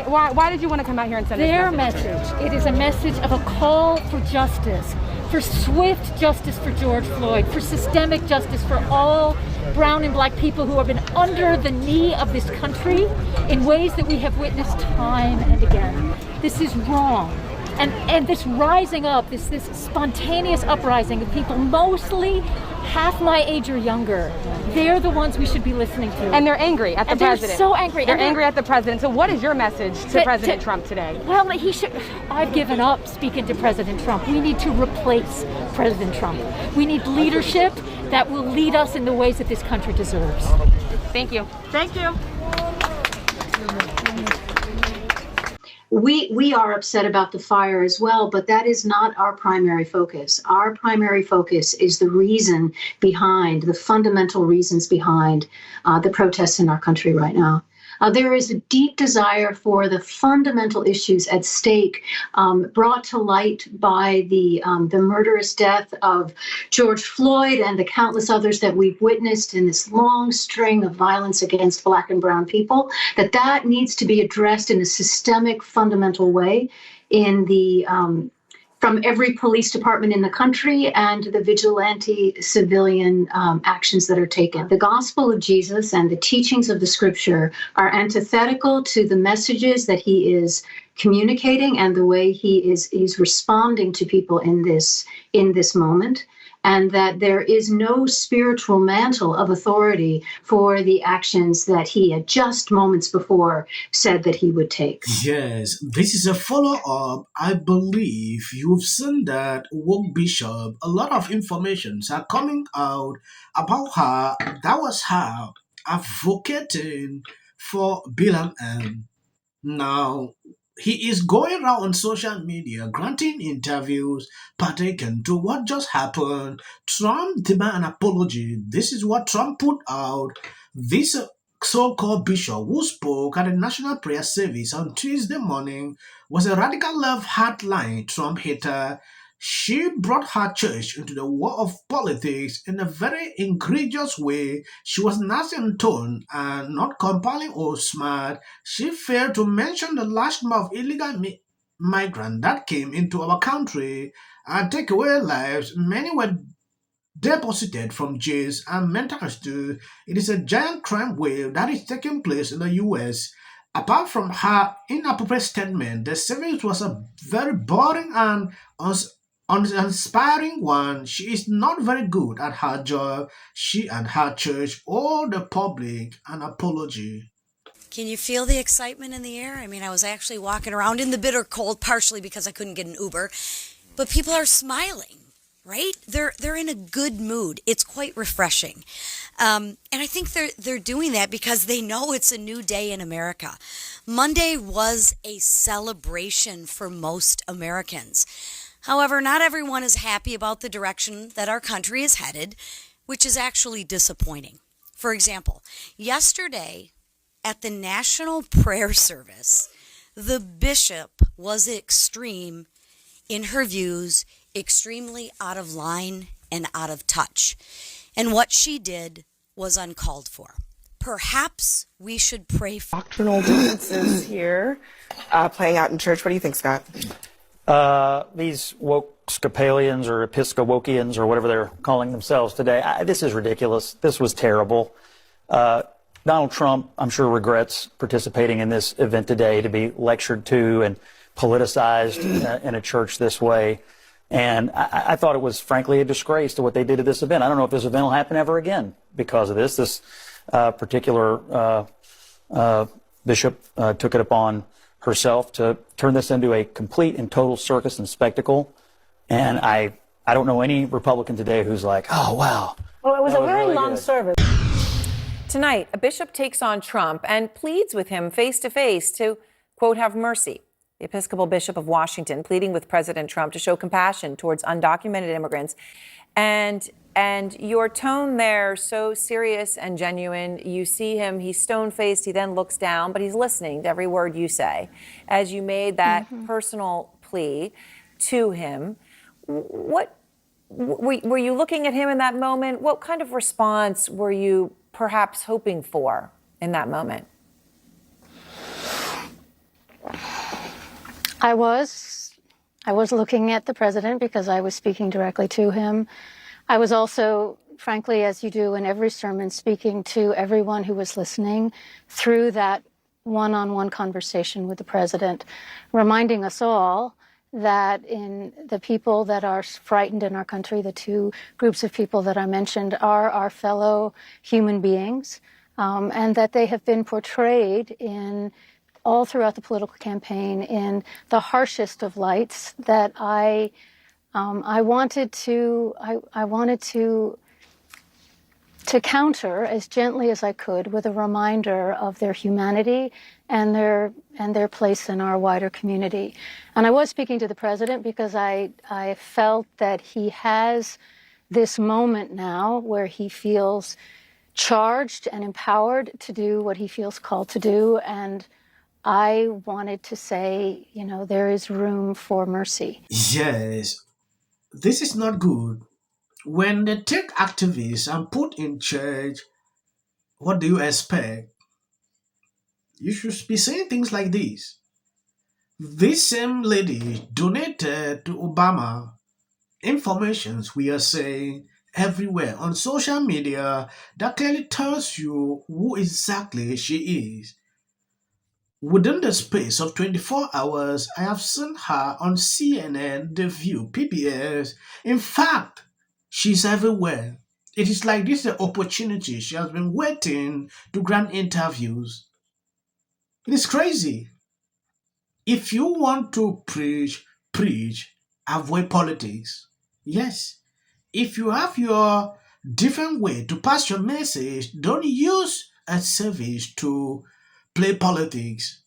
Why did you want to come out here and send their this message? It is a message of a call for justice, for swift justice for George Floyd, for systemic justice for all brown and black people who have been under the knee of this country in ways that we have witnessed time and again. This is wrong. And this rising up, this spontaneous uprising of people, mostly half my age or younger, they're the ones we should be listening to. And they're angry at the president. They're so angry. They're angry at the president. So what is your message to President Trump today? Well, I've given up speaking to President Trump. We need to replace President Trump. We need leadership that will lead us in the ways that this country deserves. Thank you. Thank you. We are upset about the fire as well, but that is not our primary focus. Our primary focus is the reason behind, the fundamental reasons behind the protests in our country right now. There is a deep desire for the fundamental issues at stake brought to light by the murderous death of George Floyd and the countless others that we've witnessed in this long string of violence against Black and brown people, that needs to be addressed in a systemic, fundamental way in the from every police department in the country and the vigilante civilian actions that are taken. The gospel of Jesus and the teachings of the scripture are antithetical to the messages that he is communicating and the way he's responding to people in this moment. And that there is no spiritual mantle of authority for the actions that he had just moments before said that he would take. Yes, this is a follow-up. I believe you've seen that woke bishop, a lot of informations are coming out about her. That was her advocating for BLM. Now, he is going around on social media granting interviews pertaining to what just happened. Trump demand an apology. This is what Trump put out. This so-called bishop who spoke at a national prayer service on Tuesday morning was a radical left hardline Trump hater. She brought her church into the war of politics in a very egregious way. She was nasty in tone and not compelling or smart. She failed to mention the large number of illegal migrants that came into our country and take away lives. Many were deposited from jails and mental institutes. It is a giant crime wave that is taking place in the U.S. Apart from her inappropriate statement, the service was a very boring and uninspiring one. She is not very good at her job. She and her church owe the public an apology. Can you feel the excitement in the air? I mean, I was actually walking around in the bitter cold, partially because I couldn't get an Uber, but people are smiling, right? They're in a good mood. It's quite refreshing. And I think they're doing that because they know it's a new day in America. Monday was a celebration for most Americans. However, not everyone is happy about the direction that our country is headed, which is actually disappointing. For example, yesterday at the National Prayer Service, the bishop was extreme in her views, extremely out of line and out of touch. And what she did was uncalled for. Perhaps we should pray for doctrinal differences here playing out in church. What do you think, Scott? These woke-scapalians or Episcopokians or whatever they're calling themselves today, this is ridiculous. This was terrible. Donald Trump, I'm sure, regrets participating in this event today to be lectured to and politicized in a church this way. And I thought it was, frankly, a disgrace to what they did at this event. I don't know if this event will happen ever again because of this. This particular bishop took it upon herself to turn this into a complete and total circus and spectacle. And I don't know any Republican today who's like, oh, wow. Well, it was a very really long good service. Tonight, a bishop takes on Trump and pleads with him face to face to, quote, have mercy. The Episcopal Bishop of Washington pleading with President Trump to show compassion towards undocumented immigrants. And your tone there, so serious and genuine. You see him, he's stone-faced, he then looks down, but he's listening to every word you say. As you made that personal plea to him, what were you looking at him in that moment? What kind of response were you perhaps hoping for in that moment? I was looking at the president because I was speaking directly to him. I was also, frankly, as you do in every sermon, speaking to everyone who was listening through that one-on-one conversation with the president, reminding us all that in the people that are frightened in our country, the two groups of people that I mentioned are our fellow human beings, and that they have been portrayed in all throughout the political campaign in the harshest of lights that I wanted to counter as gently as I could with a reminder of their humanity and their place in our wider community. And I was speaking to the president because I felt that he has this moment now where he feels charged and empowered to do what he feels called to do, and I wanted to say, there is room for mercy. Yes, this is not good. When they take activists and put in charge, what do you expect? You should be saying things like this. This same lady donated to Obama informations we are saying everywhere on social media that clearly tells you who exactly she is. Within the space of 24 hours, I have seen her on CNN, The View, PBS. In fact, she's everywhere. It is like this is the opportunity. She has been waiting to grant interviews. It is crazy. If you want to preach, preach, avoid politics. Yes. If you have your different way to pass your message, don't use a service to play politics.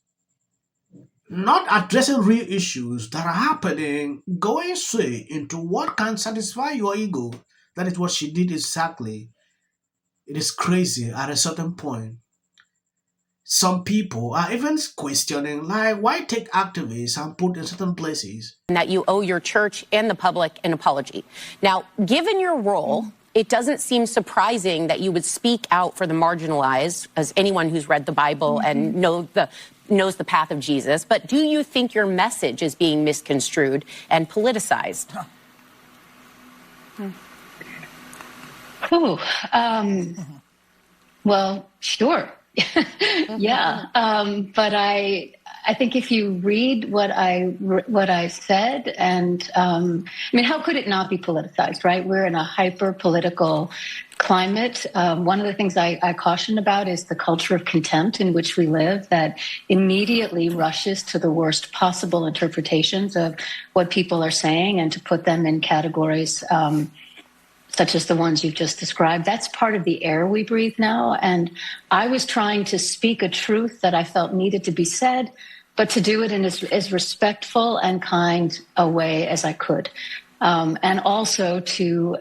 Not addressing real issues that are happening, going straight into what can satisfy your ego. That is what she did exactly. It is crazy at a certain point. Some people are even questioning, like, why take activists and put in certain places? That you owe your church and the public an apology. Now, given your role, it doesn't seem surprising that you would speak out for the marginalized, as anyone who's read the Bible and knows the path of Jesus. But do you think your message is being misconstrued and politicized? Well, sure. Yeah. But I think if you read what I said, and how could it not be politicized, right? We're in a hyper political climate. One of the things I caution about is the culture of contempt in which we live that immediately rushes to the worst possible interpretations of what people are saying and to put them in categories such as the ones you've just described. That's part of the air we breathe now. And I was trying to speak a truth that I felt needed to be said, but to do it in as respectful and kind a way as I could. And also to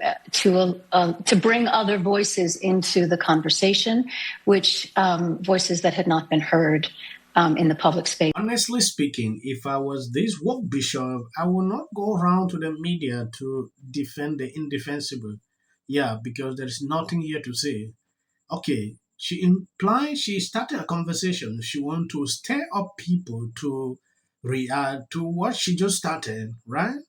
bring other voices into the conversation, which voices that had not been heard in the public space. Honestly speaking, if I was this woke bishop, I would not go around to the media to defend the indefensible. Yeah, because there is nothing here to say. Okay, she implied she started a conversation. She want to stir up people to react to what she just started, right?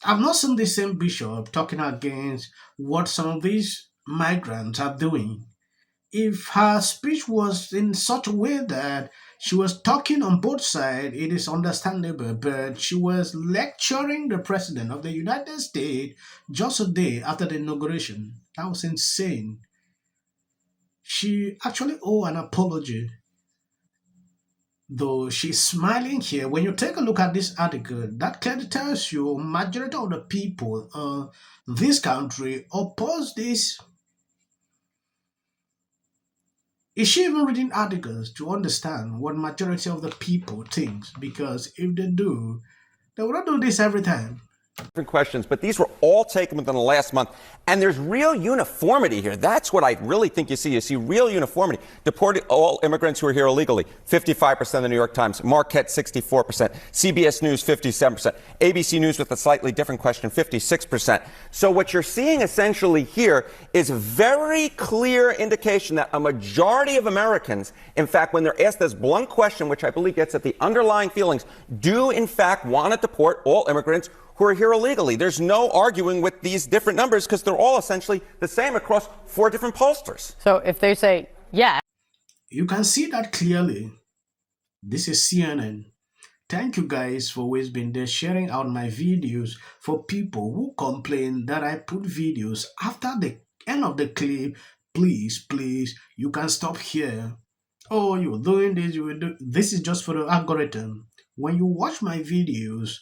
I've not seen the same bishop talking against what some of these migrants are doing. If her speech was in such a way that she was talking on both sides, it is understandable, but she was lecturing the president of the United States just a day after the inauguration. That was insane. She actually owe an apology, though she's smiling here. When you take a look at this article, that clearly tells you majority of the people this country oppose this. Is she even reading articles to understand what majority of the people thinks? Because if they do, they will not do this every time. different questions, but these were all taken within the last month. And there's real uniformity here. That's what I really think you see. You see real uniformity. Deporting all immigrants who are here illegally, 55% of the New York Times. Marquette, 64%. CBS News, 57%. ABC News with a slightly different question, 56%. So what you're seeing essentially here is a very clear indication that a majority of Americans, in fact, when they're asked this blunt question, which I believe gets at the underlying feelings, do in fact want to deport all immigrants who are here illegally. There's no arguing with these different numbers because they're all essentially the same across 4 different pollsters. So if they say, yeah. You can see that clearly. This is CNN. Thank you guys for always being there sharing out my videos. For people who complain that I put videos after the end of the clip, please, you can stop here. Oh, you're doing this, you will do. This is just for the algorithm. When you watch my videos,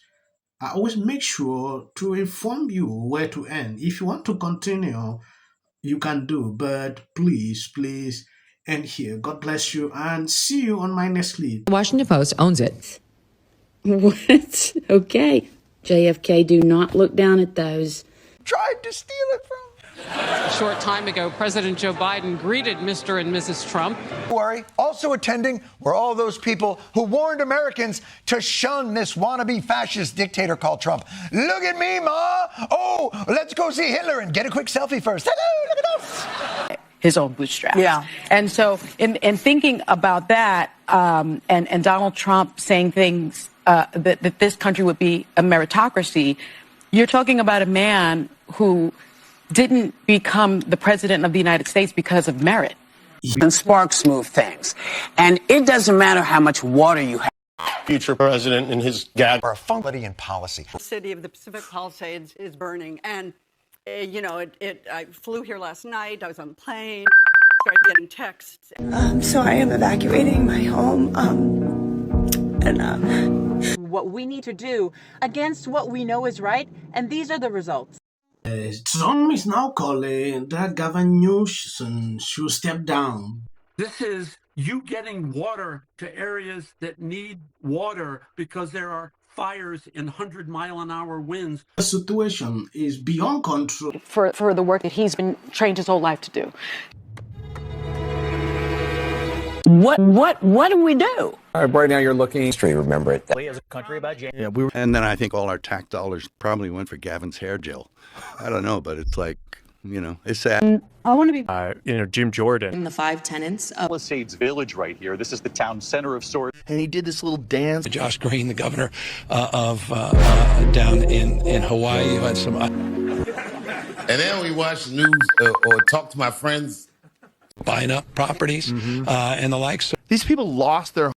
I always make sure to inform you where to end. If you want to continue, you can do, but please end here. God bless you and see you on my next clip. The Washington Post owns it. What? Okay. JFK, do not look down at those. Tried to steal it from. A short time ago, President Joe Biden greeted Mr. and Mrs. Trump. Don't worry. Also attending were all those people who warned Americans to shun this wannabe fascist dictator called Trump. Look at me, Ma. Oh, let's go see Hitler and get a quick selfie first. Hello, look at us. His own bootstraps. Yeah. And so in thinking about that, and Donald Trump saying things that this country would be a meritocracy, you're talking about a man who didn't become the president of the United States because of merit. And sparks move things. And it doesn't matter how much water you have. Future president and his gag are a funky in policy. The city of the Pacific Palisades is burning. And, I flew here last night. I was on a plane, started getting texts. So I am evacuating my home. What we need to do against what we know is right, and these are the results. Trump is now calling that Gavin Newsom should step down. This is you getting water to areas that need water because there are fires in 100-mile-an-hour winds. The situation is beyond control. For the work that he's been trained his whole life to do. What do we do? Right now you're looking history, remember it. As a country about January. Yeah, and then I think all our tax dollars probably went for Gavin's hair gel. I don't know, but it's like, it's sad. I want to be Jim Jordan. In the 5 tenants of Palisades Village right here. This is the town center of sorts. And he did this little dance. Josh Green, the governor of down in Hawaii, who had some. And then we watch news or talk to my friends. Buying up properties and the likes. These people lost their